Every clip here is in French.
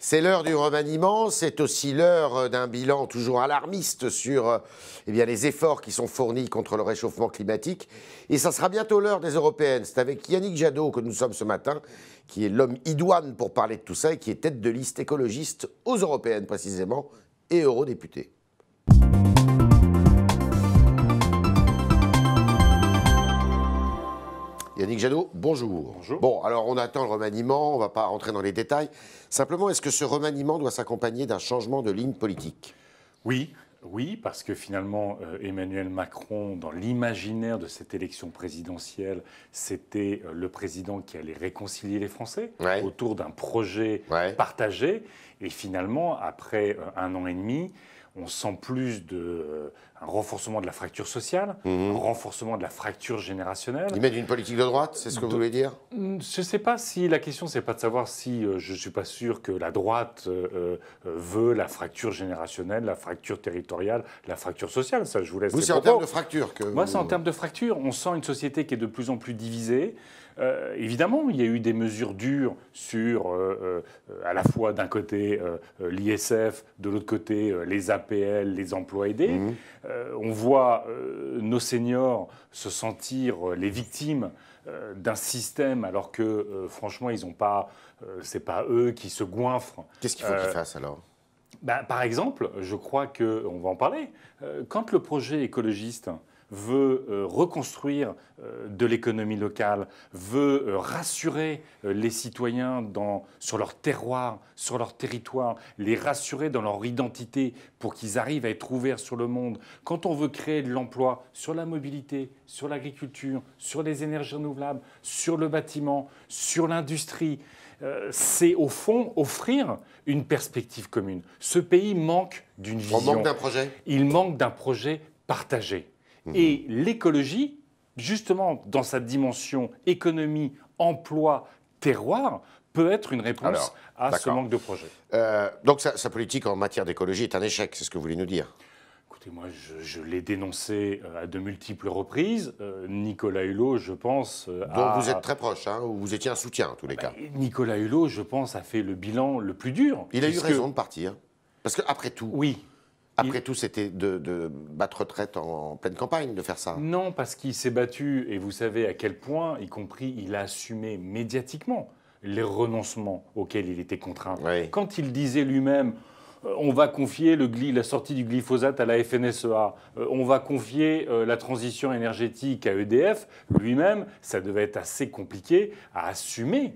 C'est l'heure du remaniement, c'est aussi l'heure d'un bilan toujours alarmiste sur les efforts qui sont fournis contre le réchauffement climatique. Et ça sera bientôt l'heure des européennes. C'est avec Yannick Jadot que nous sommes ce matin, qui est l'homme idoine pour parler de tout ça et qui est tête de liste écologiste aux européennes précisément et eurodéputé. Yannick Jadot, bonjour. Bonjour. Bon, alors on attend le remaniement, on ne va pas rentrer dans les détails. Simplement, est-ce que ce remaniement doit s'accompagner d'un changement de ligne politique ? Oui, parce que finalement, Emmanuel Macron, dans l'imaginaire de cette élection présidentielle, c'était le président qui allait réconcilier les Français autour d'un projet partagé. Et finalement, après un an et demi, on sent plus un renforcement de la fracture sociale, un renforcement de la fracture générationnelle. Il met d'une politique de droite, c'est ce que vous voulez dire ? Je ne sais pas si la question, c'est pas de savoir si je ne suis pas sûr que la droite veut la fracture générationnelle, la fracture territoriale, la fracture sociale. Ça, je vous laisse. Vous, c'est en termes de fracture que. Moi, c'est en termes de fracture. On sent une société qui est de plus en plus divisée. Évidemment, il y a eu des mesures dures sur, à la fois d'un côté l'ISF, de l'autre côté les APL, les emplois aidés. On voit nos seniors se sentir les victimes d'un système alors que franchement, ils n'ont pas, c'est pas eux qui se goinfrent. Qu'est-ce qu'il faut qu'ils fassent alors ? Par exemple, je crois qu'on va en parler. Quand le projet écologiste veut reconstruire de l'économie locale, veut rassurer les citoyens sur leur terroir, sur leur territoire, les rassurer dans leur identité pour qu'ils arrivent à être ouverts sur le monde. Quand on veut créer de l'emploi sur la mobilité, sur l'agriculture, sur les énergies renouvelables, sur le bâtiment, sur l'industrie, c'est au fond offrir une perspective commune. Ce pays manque d'une vision. On manque d'un projet ? Il manque d'un projet partagé. Et l'écologie, justement, dans sa dimension économie, emploi, terroir, peut être une réponse à ce manque de projet. Donc sa politique en matière d'écologie est un échec, c'est ce que vous voulez nous dire ? Écoutez, moi, je l'ai dénoncé à de multiples reprises. Nicolas Hulot, je pense... dont vous êtes très proche, hein, ou vous étiez un soutien en tous les cas. Nicolas Hulot, je pense, a fait le bilan le plus dur. Il a eu raison de partir. Parce qu'après tout... Oui. Après tout, c'était de battre retraite en pleine campagne, de faire ça. Non, parce qu'il s'est battu, et vous savez à quel point, y compris, il a assumé médiatiquement les renoncements auxquels il était contraint. Oui. Quand il disait lui-même, on va confier la sortie du glyphosate à la FNSEA, on va confier la transition énergétique à EDF, lui-même, ça devait être assez compliqué à assumer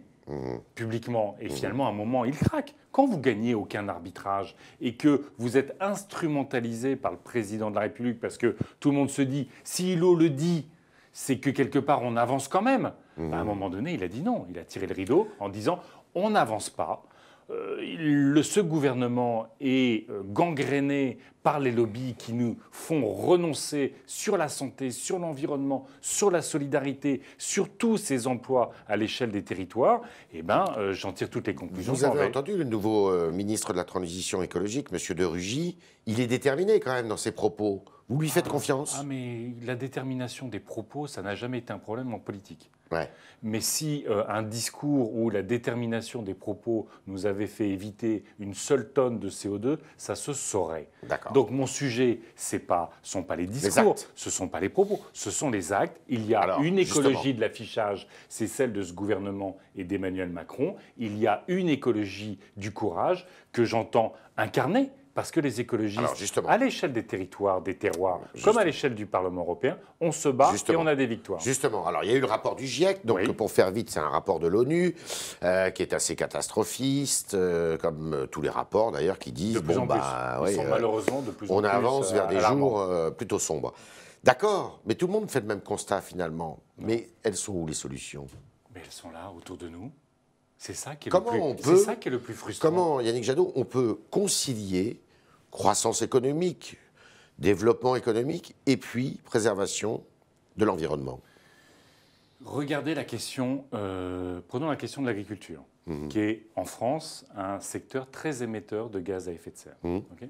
publiquement. Et finalement, à un moment, il craque. Quand vous gagnez aucun arbitrage et que vous êtes instrumentalisé par le président de la République, parce que tout le monde se dit, si Hulot le dit, c'est que quelque part on avance quand même. À un moment donné, il a dit non. Il a tiré le rideau en disant, on n'avance pas. Ce gouvernement est gangréné par les lobbies qui nous font renoncer sur la santé, sur l'environnement, sur la solidarité, sur tous ces emplois à l'échelle des territoires. Eh bien, j'en tire toutes les conclusions. Vous avez entendu le nouveau ministre de la Transition écologique, M. De Rugy, il est déterminé quand même dans ses propos. Vous lui faites confiance ? Mais la détermination des propos, ça n'a jamais été un problème en politique. Ouais. Mais si un discours où la détermination des propos nous avait fait éviter une seule tonne de CO2, ça se saurait. Donc mon sujet, sont pas les discours, ce sont pas les propos, ce sont les actes. Il y a une écologie de l'affichage, c'est celle de ce gouvernement et d'Emmanuel Macron. Il y a une écologie du courage que j'entends incarner. Parce que les écologistes, à l'échelle des territoires, des terroirs, comme à l'échelle du Parlement européen, on se bat et on a des victoires. Justement. Alors, il y a eu le rapport du GIEC. Donc, pour faire vite, c'est un rapport de l'ONU qui est assez catastrophiste, comme tous les rapports d'ailleurs qui disent... De plus en plus. Ils sont malheureusement de plus en plus on avance vers des jours plutôt sombres. D'accord, mais tout le monde fait le même constat finalement. Non. Mais elles sont où les solutions ? Mais elles sont là, autour de nous. C'est ça qui est le plus frustrant. Comment, Yannick Jadot, on peut concilier croissance économique, développement économique et puis préservation de l'environnement ? Regardez la question, prenons la question de l'agriculture, qui est en France un secteur très émetteur de gaz à effet de serre. Okay.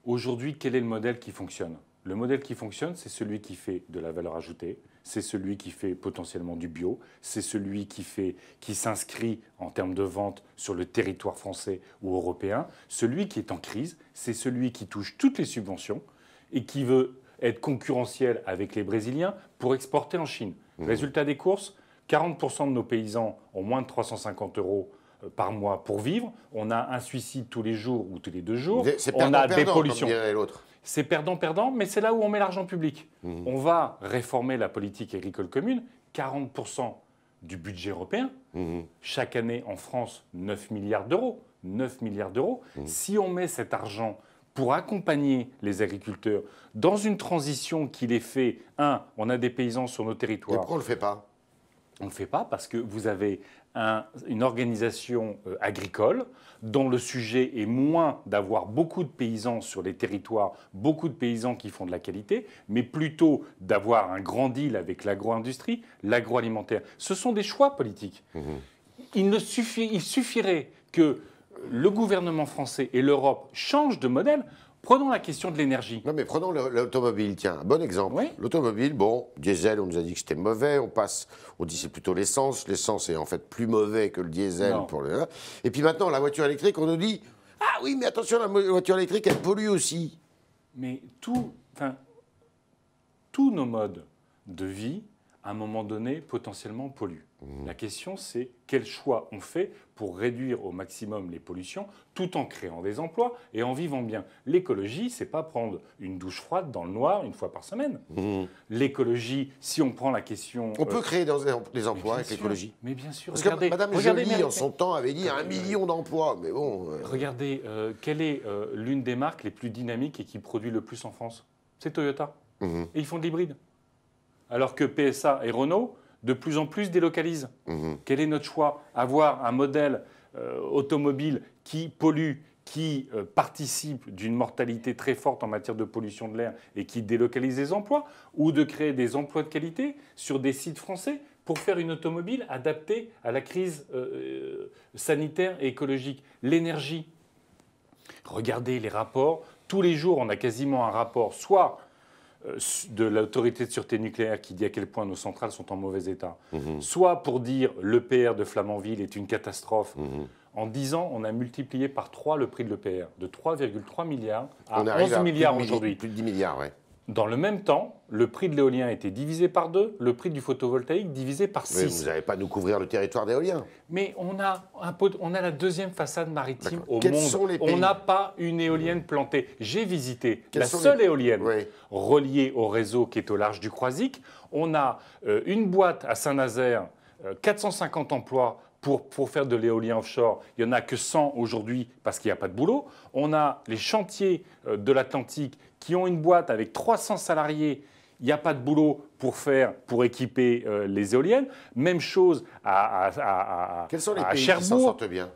Aujourd'hui, quel est le modèle qui fonctionne ? Le modèle qui fonctionne, c'est celui qui fait de la valeur ajoutée, c'est celui qui fait potentiellement du bio, c'est celui qui s'inscrit en termes de vente sur le territoire français ou européen. Celui qui est en crise, c'est celui qui touche toutes les subventions et qui veut être concurrentiel avec les Brésiliens pour exporter en Chine. Résultat des courses, 40% de nos paysans ont moins de 350 euros par mois pour vivre. On a un suicide tous les jours ou tous les 2 jours. On a des pollutions. C'est perdant-perdant, mais c'est là où on met l'argent public. On va réformer la politique agricole commune, 40% du budget européen. Chaque année, en France, 9 milliards d'euros. 9 milliards d'euros. Si on met cet argent pour accompagner les agriculteurs dans une transition qui les fait, on a des paysans sur nos territoires. Et pourquoi on ne le fait pas? On ne le fait pas parce que vous avez une organisation agricole dont le sujet est moins d'avoir beaucoup de paysans sur les territoires, beaucoup de paysans qui font de la qualité, mais plutôt d'avoir un grand deal avec l'agro-industrie, l'agroalimentaire. Ce sont des choix politiques. Il suffirait que le gouvernement français et l'Europe changent de modèle. Prenons la question de l'énergie. Non, mais prenons l'automobile, tiens, un bon exemple. Oui. L'automobile, bon, diesel, on nous a dit que c'était mauvais, on dit c'est plutôt l'essence. L'essence est en fait plus mauvais que le diesel. Et puis maintenant, la voiture électrique, on nous dit, ah oui, mais attention, la voiture électrique, elle pollue aussi. Mais tous nos modes de vie, à un moment donné, potentiellement polluent. La question, c'est quel choix on fait pour réduire au maximum les pollutions tout en créant des emplois et en vivant bien. L'écologie, c'est pas prendre une douche froide dans le noir une fois par semaine. L'écologie, si on prend la question... On peut créer des emplois avec l'écologie. Mais bien sûr. Parce que Mme Joly, en son temps, avait dit 1 million d'emplois. Mais bon... Regardez, quelle est l'une des marques les plus dynamiques et qui produit le plus en France? C'est Toyota. Et ils font de l'hybride. Alors que PSA et Renault, de plus en plus, délocalisent. Quel est notre choix? Avoir un modèle automobile qui pollue, qui participe d'une mortalité très forte en matière de pollution de l'air et qui délocalise les emplois, ou de créer des emplois de qualité sur des sites français pour faire une automobile adaptée à la crise sanitaire et écologique? L'énergie. Regardez les rapports. Tous les jours, on a quasiment un rapport, soit de l'autorité de sûreté nucléaire qui dit à quel point nos centrales sont en mauvais état, soit pour dire l'EPR de Flamanville est une catastrophe. En 10 ans, on a multiplié par 3 le prix de l'EPR, de 3,3 milliards à 11 milliards aujourd'hui. Plus de 10 milliards, oui. Dans le même temps, le prix de l'éolien a été divisé par 2, le prix du photovoltaïque divisé par 6. Mais vous n'allez pas nous couvrir le territoire d'éolien. Mais on a la deuxième façade maritime au Quels monde. sont les pays? On n'a pas une éolienne plantée. J'ai visité la seule éolienne reliée au réseau qui est au large du Croisic. On a une boîte à Saint-Nazaire, 450 emplois pour faire de l'éolien offshore. Il n'y en a que 100 aujourd'hui parce qu'il n'y a pas de boulot. On a les chantiers de l'Atlantique qui ont une boîte avec 300 salariés. Il n'y a pas de boulot pour équiper les éoliennes. Même chose à Quels sont les à pays Cherbourg. qui s'en sortent bien?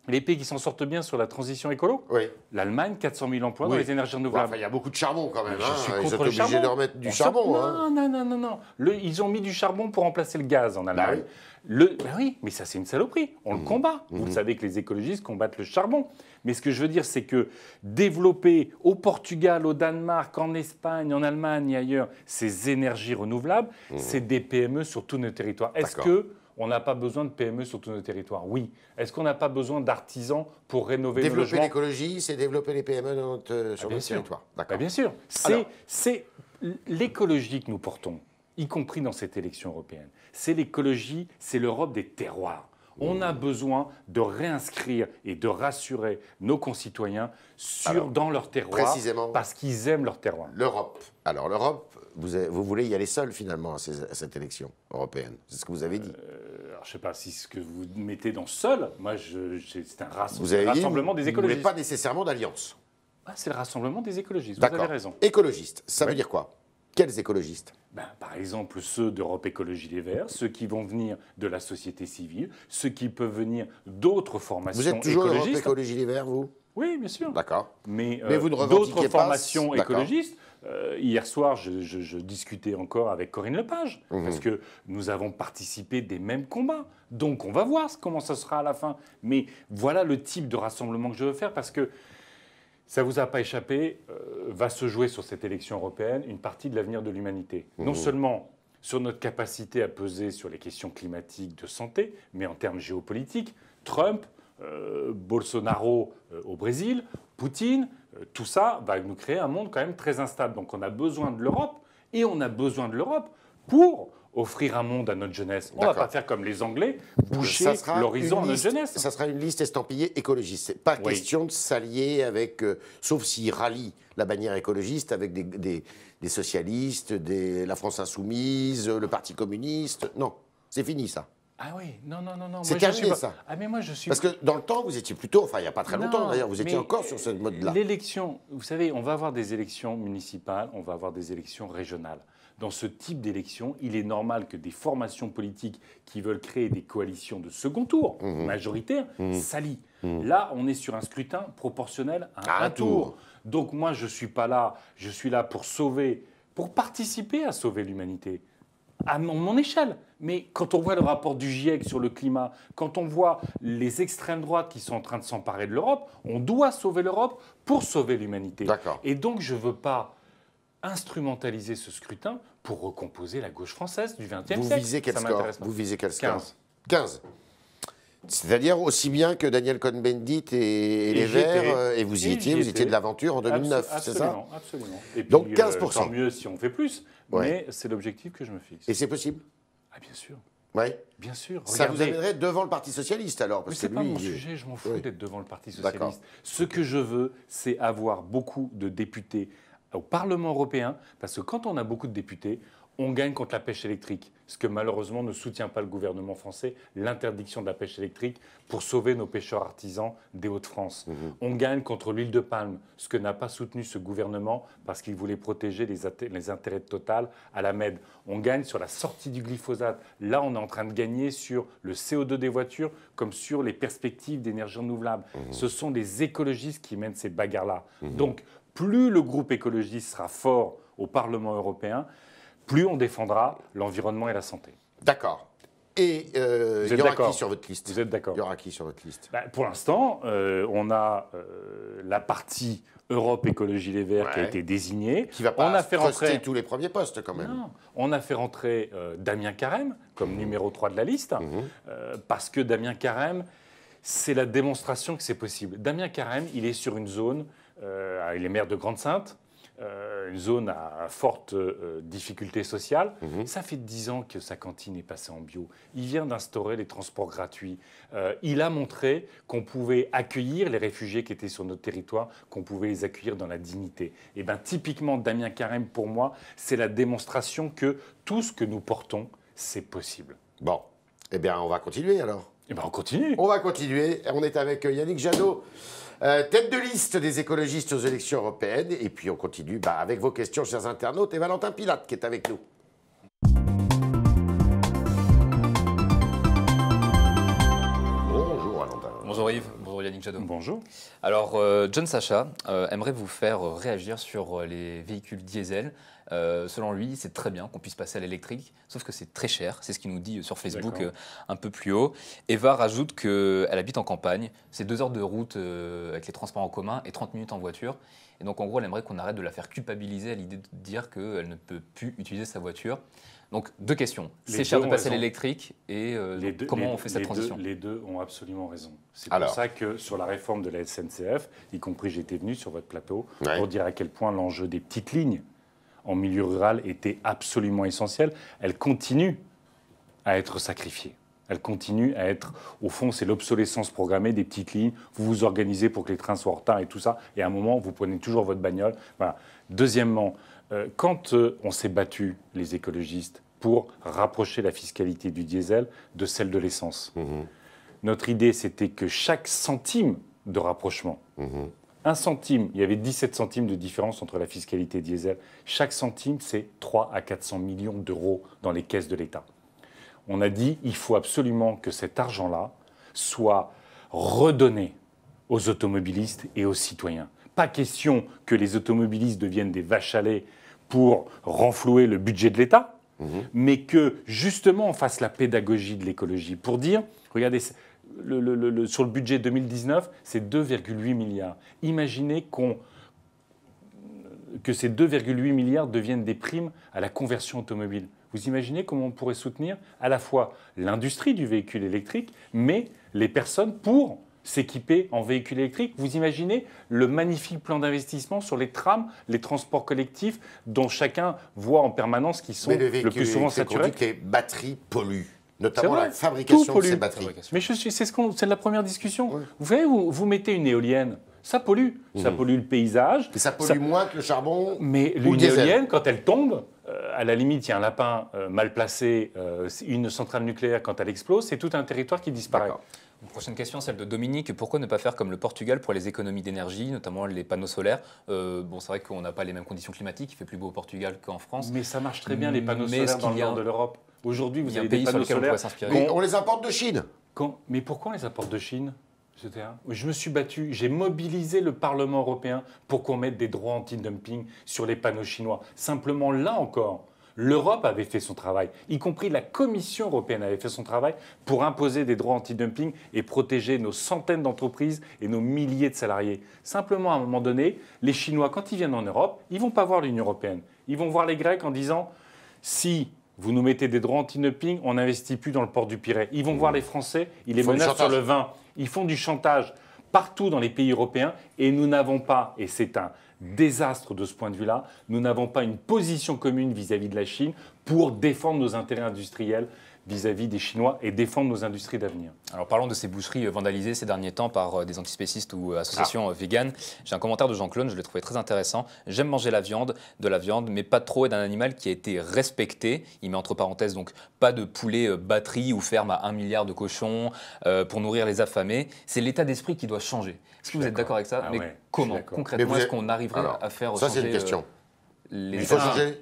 Les pays qui s'en sortent bien sur la transition écolo? Oui. L'Allemagne, 400 000 emplois dans les énergies renouvelables. Enfin, il y a beaucoup de charbon quand même. Je suis Ils contre sont le obligés charbon. de remettre du charbon. Non. Ils ont mis du charbon pour remplacer le gaz en Allemagne. Oui, mais ça c'est une saloperie. On le combat. Vous savez que les écologistes combattent le charbon. Mais ce que je veux dire, c'est que développer au Portugal, au Danemark, en Espagne, en Allemagne et ailleurs ces énergies renouvelables, c'est des PME sur tous nos territoires. Est-ce qu'on n'a pas besoin de PME sur tous nos territoires? Oui. Est-ce qu'on n'a pas besoin d'artisans pour rénover nos logements? Développer l'écologie, c'est développer les PME sur notre territoire. D'accord. Bien sûr. C'est l'écologie que nous portons, y compris dans cette élection européenne. C'est l'écologie, c'est l'Europe des terroirs. On a besoin de réinscrire et de rassurer nos concitoyens dans leur terroir, parce qu'ils aiment leur terroir. L'Europe. Alors l'Europe, vous voulez y aller seul finalement à cette élection européenne. C'est ce que vous avez dit. Alors, je ne sais pas si ce que vous mettez dans seul, moi c'est un rassemblement des écologistes. Vous ne voulez pas nécessairement d'alliance. C'est le rassemblement des écologistes, vous D'accord. avez raison. Écologistes, ça veut dire quoi? Quels écologistes? Par exemple, ceux d'Europe Écologie Les Verts, ceux qui vont venir de la société civile, ceux qui peuvent venir d'autres formations écologistes. Vous êtes toujours Europe Écologie Les Verts, vous? Oui, bien sûr. D'accord. Mais vous ne revendiquez d'autres pas formations écologistes. Hier soir, je discutais encore avec Corinne Lepage, parce que nous avons participé des mêmes combats. Donc on va voir comment ça sera à la fin. Mais voilà le type de rassemblement que je veux faire, parce que Ça ne vous a pas échappé, va se jouer sur cette élection européenne une partie de l'avenir de l'humanité. Non seulement sur notre capacité à peser sur les questions climatiques de santé, mais en termes géopolitiques, Trump, Bolsonaro au Brésil, Poutine, tout ça va nous créer un monde quand même très instable. Donc on a besoin de l'Europe, et on a besoin de l'Europe pour offrir un monde à notre jeunesse. On ne va pas faire comme les Anglais, boucher l'horizon à notre jeunesse. Ça sera une liste estampillée écologiste. C'est pas question de s'allier avec, sauf s'ils rallient la bannière écologiste avec des socialistes, la France insoumise, le Parti communiste. Non, c'est fini ça. Ah oui, non. C'est terminé ça. Ah mais moi je suis... Parce que dans le temps, vous étiez plutôt, enfin il n'y a pas très longtemps d'ailleurs, vous étiez encore sur ce mode-là. L'élection, vous savez, on va avoir des élections municipales, on va avoir des élections régionales. Dans ce type d'élection, il est normal que des formations politiques qui veulent créer des coalitions de second tour, majoritaires, s'allient. Là, on est sur un scrutin proportionnel à un tour. Donc moi, je ne suis pas là, je suis là pour participer à sauver l'humanité. À mon échelle. Mais quand on voit le rapport du GIEC sur le climat, quand on voit les extrêmes droites qui sont en train de s'emparer de l'Europe, on doit sauver l'Europe pour sauver l'humanité. Et donc, je ne veux pas instrumentaliser ce scrutin pour recomposer la gauche française du XXe siècle. Vous visez quel score ? Vous visez quel score ? 15. C'est-à-dire aussi bien que Daniel Cohn-Bendit et les Verts, et vous y étiez de l'aventure en 2009, c'est ça ? Absolument. Et puis, donc 15%. Tant mieux si on fait plus, mais c'est l'objectif que je me fixe. Et c'est possible ? Ah bien sûr. Oui. Bien sûr. Ça vous amènerait devant le Parti Socialiste alors parce mais ce n'est pas mon sujet, je m'en fous d'être devant le Parti Socialiste. Ce que je veux, c'est avoir beaucoup de députés au Parlement européen, parce que quand on a beaucoup de députés, on gagne contre la pêche électrique, ce que malheureusement ne soutient pas le gouvernement français, l'interdiction de la pêche électrique pour sauver nos pêcheurs artisans des Hauts-de-France. On gagne contre l'huile de palme, ce que n'a pas soutenu ce gouvernement parce qu'il voulait protéger les intérêts de Total à la MED. On gagne sur la sortie du glyphosate. Là, on est en train de gagner sur le CO2 des voitures comme sur les perspectives d'énergie renouvelable. Ce sont les écologistes qui mènent ces bagarres-là. Donc, plus le groupe écologiste sera fort au Parlement européen, plus on défendra l'environnement et la santé. D'accord. Et il y aura qui sur votre liste ? Vous êtes d'accord ? Il y aura qui sur votre liste ? Pour l'instant, on a la partie Europe Écologie Les Verts qui a été désignée. Qui va pas truster tous les premiers postes quand même. Non, on a fait rentrer Damien Carême comme numéro 3 de la liste, parce que Damien Carême, c'est la démonstration que c'est possible. Damien Carême, il est sur une zone, il est maire de Grande-Synthe, une zone à forte difficulté sociale. Ça fait 10 ans que sa cantine est passée en bio. Il vient d'instaurer les transports gratuits. Il a montré qu'on pouvait accueillir les réfugiés qui étaient sur notre territoire, qu'on pouvait les accueillir dans la dignité. Et bien, typiquement, Damien Carême, pour moi, c'est la démonstration que tout ce que nous portons, c'est possible. Bon, eh bien, on va continuer alors. Eh bien, on continue. On va continuer. On est avec Yannick Jadot. Tête de liste des écologistes aux élections européennes. Et puis on continue avec vos questions, chers internautes, et Valentin Pilate qui est avec nous. Bonjour Valentin. Bonjour Yves, bonjour Yannick Jadot. Bonjour. Alors John Sacha aimerait vous faire réagir sur les véhicules diesel. Selon lui, c'est très bien qu'on puisse passer à l'électrique, sauf que c'est très cher, c'est ce qu'il nous dit sur Facebook un peu plus haut. Eva rajoute qu'elle habite en campagne, c'est 2 heures de route avec les transports en commun et 30 minutes en voiture. Et donc en gros, elle aimerait qu'on arrête de la faire culpabiliser à l'idée de dire qu'elle ne peut plus utiliser sa voiture. Donc 2 questions, c'est cher de passer à l'électrique et comment on fait cette transition ? Les deux ont absolument raison. C'est pour ça que sur la réforme de la SNCF, y compris j'étais venu sur votre plateau, pour dire à quel point l'enjeu des petites lignes en milieu rural était absolument essentiel. Elle continue à être sacrifiée. Elle continue à être, au fond, c'est l'obsolescence programmée des petites lignes. Vous vous organisez pour que les trains soient en retard et tout ça. Et à un moment, vous prenez toujours votre bagnole. Voilà. Deuxièmement, quand on s'est battu, les écologistes, pour rapprocher la fiscalité du diesel de celle de l'essence, notre idée, c'était que chaque centime de rapprochement, 1 centime, il y avait 17 centimes de différence entre la fiscalité diesel. Chaque centime, c'est 300 à 400 millions d'euros dans les caisses de l'État. On a dit il faut absolument que cet argent-là soit redonné aux automobilistes et aux citoyens. Pas question que les automobilistes deviennent des vaches à lait pour renflouer le budget de l'État, mais que justement on fasse la pédagogie de l'écologie pour dire, regardez, sur le budget 2019, c'est 2,8 milliards. Imaginez que ces 2,8 milliards deviennent des primes à la conversion automobile. Vous imaginez comment on pourrait soutenir à la fois l'industrie du véhicule électrique, mais les personnes pour s'équiper en véhicule électrique. Vous imaginez le magnifique plan d'investissement sur les trams, les transports collectifs, dont chacun voit en permanence qu'ils sont le plus souvent saturés. On dit que les batteries polluent, notamment la fabrication de ces batteries. Mais c'est la première discussion. Oui. Vous voyez, vous mettez une éolienne, ça pollue. Ça pollue le paysage. Et ça pollue moins que le charbon. Mais une éolienne, quand elle tombe, à la limite, il y a un lapin mal placé, une centrale nucléaire, quand elle explose, c'est tout un territoire qui disparaît. Une prochaine question, celle de Dominique. Pourquoi ne pas faire comme le Portugal pour les économies d'énergie, notamment les panneaux solaires? Bon, c'est vrai qu'on n'a pas les mêmes conditions climatiques, il fait plus beau au Portugal qu'en France. Mais ça marche très bien, les panneaux solaires dans le nord de l'Europe. Aujourd'hui, vous avez des panneaux solaires. On les importe de Chine. Mais pourquoi on les importe de Chine? Je me suis battu, j'ai mobilisé le Parlement européen pour qu'on mette des droits anti-dumping sur les panneaux chinois. Simplement, là encore, l'Europe avait fait son travail, y compris la Commission européenne avait fait son travail pour imposer des droits anti-dumping et protéger nos centaines d'entreprises et nos milliers de salariés. Simplement, à un moment donné, les Chinois, quand ils viennent en Europe, ils ne vont pas voir l'Union européenne. Ils vont voir les Grecs en disant « si vous nous mettez des droits anti-dumping, on n'investit plus dans le port du Pirée ». Ils vont voir les Français, ils les menacent sur le vin. Ils font du chantage partout dans les pays européens et nous n'avons pas, et c'est un désastre de ce point de vue-là, nous n'avons pas une position commune vis-à-vis de la Chine pour défendre nos intérêts industriels vis-à-vis des Chinois et défendre nos industries d'avenir. Alors parlons de ces boucheries vandalisées ces derniers temps par des antispécistes ou associations véganes. J'ai un commentaire de Jean-Claude, je l'ai trouvé très intéressant. J'aime manger de la viande, mais pas trop, et d'un animal qui a été respecté. Il met entre parenthèses donc pas de poulet batterie ou ferme à 1 milliard de cochons pour nourrir les affamés. C'est l'état d'esprit qui doit changer. Est-ce que vous êtes d'accord avec ça? Mais comment concrètement est-ce qu'on arriverait à faire changer? Ça c'est une question. Il faut changer.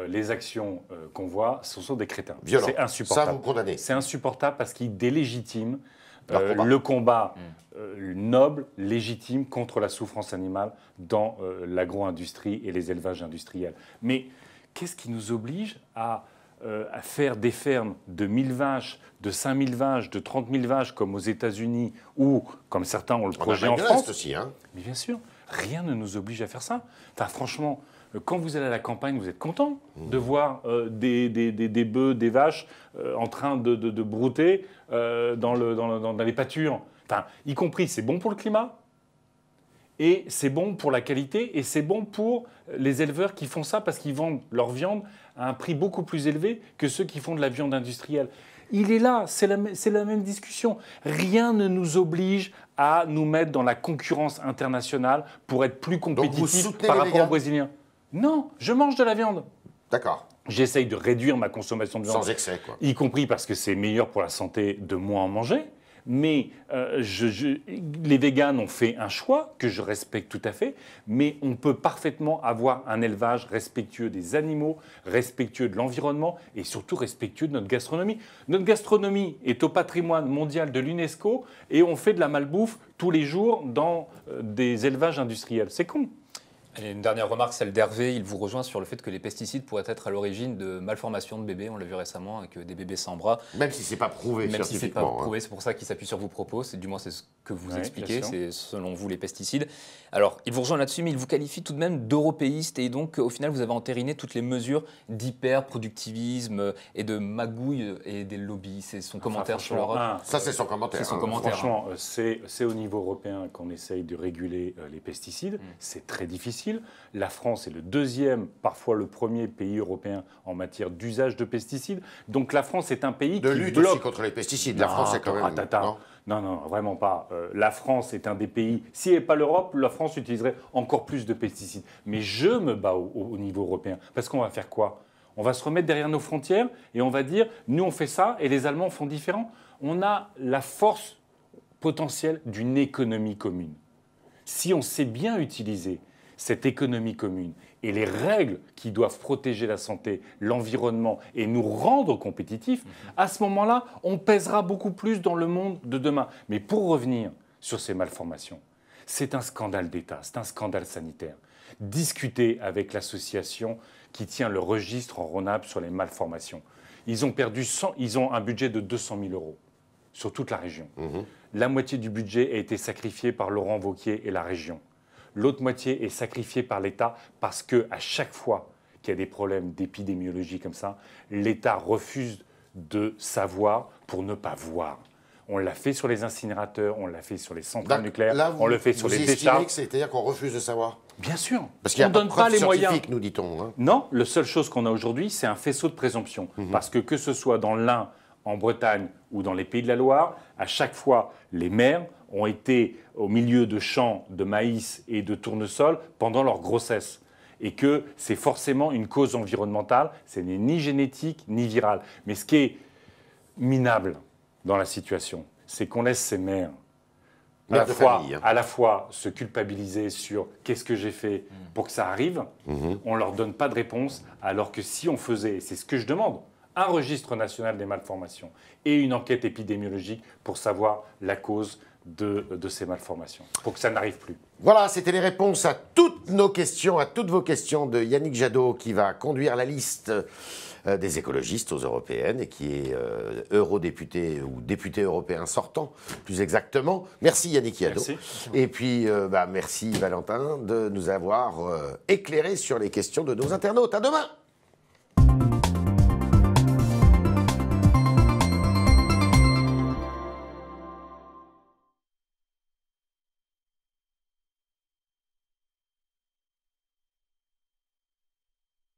Les actions qu'on voit, ce sont des crétins. Violent. C'est insupportable. Ça, vous condamnez. C'est insupportable parce qu'ils délégitiment le combat noble, légitime contre la souffrance animale dans l'agro-industrie et les élevages industriels. Mais qu'est-ce qui nous oblige à faire des fermes de 1000 vaches, de 5000 vaches, de 30 000 vaches comme aux États-Unis ou comme certains ont le projet en France aussi, hein. Mais bien sûr, rien ne nous oblige à faire ça. Enfin, franchement, quand vous allez à la campagne, vous êtes content de voir des bœufs, des vaches en train de brouter dans les pâtures. Enfin, y compris, c'est bon pour le climat, et c'est bon pour la qualité, et c'est bon pour les éleveurs qui font ça parce qu'ils vendent leur viande à un prix beaucoup plus élevé que ceux qui font de la viande industrielle. Il est là, c'est la même discussion. Rien ne nous oblige à nous mettre dans la concurrence internationale pour être plus compétitifs par rapport aux Brésiliens. Non, je mange de la viande. D'accord. J'essaye de réduire ma consommation de viande. Sans excès, quoi. Y compris parce que c'est meilleur pour la santé de moins en manger. Mais les véganes ont fait un choix que je respecte tout à fait, mais on peut parfaitement avoir un élevage respectueux des animaux, respectueux de l'environnement et surtout respectueux de notre gastronomie. Notre gastronomie est au patrimoine mondial de l'UNESCO et on fait de la malbouffe tous les jours dans des élevages industriels. C'est con. Et une dernière remarque, celle d'Hervé, il vous rejoint sur le fait que les pesticides pourraient être à l'origine de malformations de bébés, on l'a vu récemment avec des bébés sans bras. Même si ce n'est pas prouvé Même si ce n'est pas prouvé, hein. c'est pour ça qu'il s'appuie sur vos propos, du moins c'est ce que vous expliquez, c'est selon vous les pesticides. Alors, il vous rejoint là-dessus, mais il vous qualifie tout de même d'européiste et donc au final vous avez entériné toutes les mesures d'hyper-productivisme et de magouille et des lobbies. C'est son commentaire sur l'Europe. Ça c'est son commentaire. C'est son commentaire. Franchement, c'est au niveau européen qu'on essaye de réguler les pesticides. C'est très difficile. La France est le deuxième, parfois le premier pays européen en matière d'usage de pesticides. Donc la France est un pays de qui lutte bloque aussi contre les pesticides. La France est quand même... Non, vraiment pas. La France est un des pays... Si elle n'est pas l'Europe, la France utiliserait encore plus de pesticides. Mais je me bats au niveau européen. Parce qu'on va faire quoi? On va se remettre derrière nos frontières et on va dire, nous on fait ça et les Allemands font différent. On a la force potentielle d'une économie commune. Si on sait bien utiliser cette économie commune et les règles qui doivent protéger la santé, l'environnement et nous rendre compétitifs, à ce moment-là, on pèsera beaucoup plus dans le monde de demain. Mais pour revenir sur ces malformations, c'est un scandale d'État, c'est un scandale sanitaire. Discutez avec l'association qui tient le registre en Rhône-Alpes sur les malformations. Ils ont un budget de 200 000 €. sur toute la région. La moitié du budget a été sacrifiée par Laurent Wauquiez et la région. L'autre moitié est sacrifiée par l'État parce qu'à chaque fois qu'il y a des problèmes d'épidémiologie comme ça, l'État refuse de savoir pour ne pas voir. On l'a fait sur les incinérateurs, on l'a fait sur les centrales nucléaires, là, on le fait sur les décharges. C'est-à-dire qu'on refuse de savoir? Bien sûr. Parce qu'il n'y a on pas donne de pas preuve les moyens. scientifique, nous dit-on. Hein. Non, la seule chose qu'on a aujourd'hui, c'est un faisceau de présomption. Parce que ce soit dans l'Ain, en Bretagne ou dans les Pays de la Loire, à chaque fois, les maires ont été au milieu de champs de maïs et de tournesol pendant leur grossesse. Et que c'est forcément une cause environnementale, ce n'est ni génétique ni virale. Mais ce qui est minable dans la situation, c'est qu'on laisse ces maires à la fois se culpabiliser sur qu'est-ce que j'ai fait pour que ça arrive, on ne leur donne pas de réponse, alors que si on faisait, et c'est ce que je demande, un registre national des malformations et une enquête épidémiologique pour savoir la cause de ces malformations, pour que ça n'arrive plus. Voilà, c'était les réponses à toutes nos questions, à toutes vos questions de Yannick Jadot, qui va conduire la liste des écologistes aux européennes et qui est eurodéputé ou député européen sortant, plus exactement. Merci Yannick Jadot. Merci. Et puis, merci Valentin de nous avoir éclairé sur les questions de nos internautes. À demain.